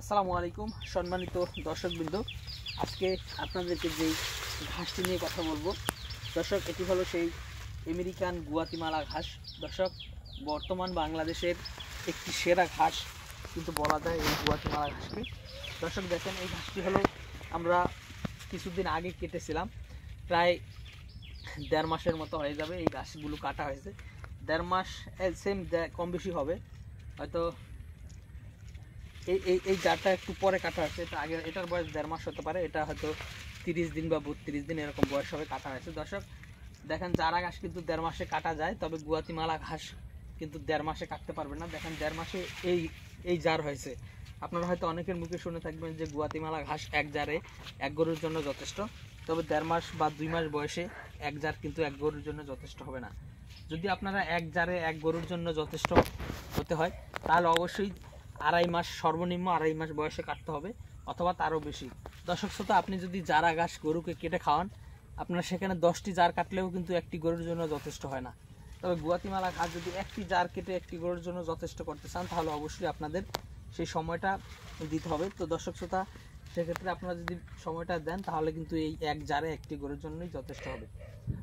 আসসালামু আলাইকুম সম্মানিত দর্শকবৃন্দ, আজকে আপনাদেরকে যেই ঘাসটি নিয়ে কথা বলবো দর্শক, এটি হলো সেই আমেরিকান গুয়াতিমালা ঘাস। দর্শক, বর্তমান বাংলাদেশের একটি সেরা ঘাস কিন্তু বলা যায় এই গুয়াতিমালা ঘাসকে। দর্শক দেখেন, এই ঘাসটি হলো আমরা কিছুদিন আগে কেটেছিলাম, প্রায় 1.5 মাসের মতো হয়ে যাবে। এই ঘাসগুলো কাটা হয়েছে 1.5 মাস, সেম কম বেশি হবে হয়তো। এই জারটা একটু পরে কাটা হয়েছে, এটা আগে, এটার বয়স 1.5 মাস হতে পারে, এটা হয়তো 30 দিন বা 32 দিন এরকম বয়স হবে কাটা হয়েছে। দর্শক দেখেন, চারা ঘাস কিন্তু 1.5 মাসে কাটা যায়, তবে গুয়াতিমালা ঘাস কিন্তু 1.5 মাসে কাটতে পারবে না। দেখেন 1.5 মাসে এই এই জার হয়েছে। আপনারা হয়তো অনেকের মুখে শুনে থাকবেন যে গুয়াতিমালা ঘাস এক জারে এক গরুর জন্য যথেষ্ট, তবে 1.5 মাস বা 2 মাস বয়সে এক জার কিন্তু এক গরুর জন্য যথেষ্ট হবে না। যদি আপনারা এক জারে এক গরুর জন্য যথেষ্ট হতে হয়, তাহলে অবশ্যই 2.5 মাস, সর্বনিম্ন 2.5 মাস বয়সে কাটতে হবে, অথবা তারও বেশি। দর্শক শ্রোতা, আপনি যদি জারা ঘাস গরুকে কেটে খাওয়ান, আপনারা সেখানে 10টি জার কাটলেও কিন্তু একটি গরুর জন্য যথেষ্ট হয় না। তবে গুয়াতিমালা ঘাস যদি একটি জার কেটে একটি গরুর জন্য যথেষ্ট করতে চান, তাহলে অবশ্যই আপনাদের সেই সময়টা দিতে হবে। তো দর্শক শ্রোতা, সেক্ষেত্রে আপনারা যদি সময়টা দেন, তাহলে কিন্তু এই এক জারে একটি গরুর জন্যই যথেষ্ট হবে।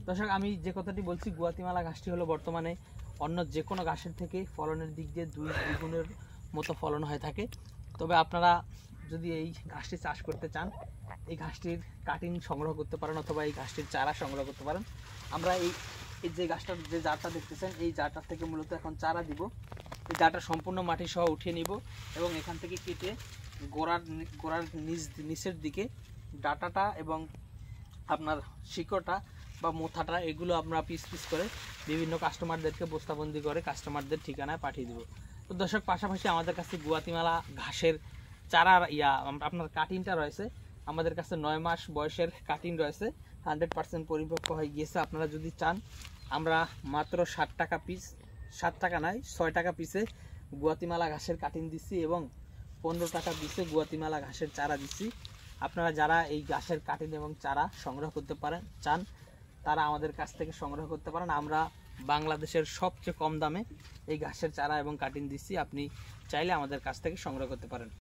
দর্শক, আমি যে কথাটি বলছি, গুয়াতিমালা ঘাসটি হলো বর্তমানে অন্য যে কোনো ঘাসের থেকে ফলনের দিক দিয়ে 2 গুণের মতো ফলন হয়ে থাকে। তবে আপনারা যদি এই ঘাসটি চাষ করতে চান, এই ঘাসটির কাটিং সংগ্রহ করতে পারেন, অথবা এই ঘাসটির চারা সংগ্রহ করতে পারেন। আমরা এই যে গাছটার যে জারটা দেখতেছেন, এই জারটার থেকে মূলত এখন চারা দিব। এই জারটা সম্পূর্ণ মাটি সহ উঠিয়ে নিব এবং এখান থেকে কেটে গোড়ার নিচের দিকে ডাটাটা এবং আপনার শিকড়টা বা মোথাটা, এগুলো আমরা পিস পিস করে বিভিন্ন কাস্টমারদেরকে বস্তাবন্দি করে কাস্টমারদের ঠিকানায় পাঠিয়ে দেবো। তো দর্শক, পাশাপাশি আমাদের কাছে গুয়াতিমালা ঘাসের চারা আপনার কাটিংটা রয়েছে। আমাদের কাছে 9 মাস বয়সের কাটিং রয়েছে, 100% পরিপক্ক হয়ে গিয়েছে। আপনারা যদি চান, আমরা মাত্র 60 টাকা পিস, 60 টাকা নয় 6 টাকা পিসে গুয়াতিমালা ঘাসের কাটিং দিচ্ছি এবং 15 টাকা পিসে গুয়াতিমালা ঘাসের চারা দিচ্ছি। আপনারা যারা এই ঘাসের কাটিং এবং চারা সংগ্রহ করতে চান, তারা আমাদের কাছ থেকে সংগ্রহ করতে পারেন। আমরা বাংলাদেশের সবচেয়ে কম দামে এই ঘাসের চারা এবং কাটিং দিচ্ছি, আপনি চাইলে আমাদের কাছ থেকে সংগ্রহ করতে পারেন।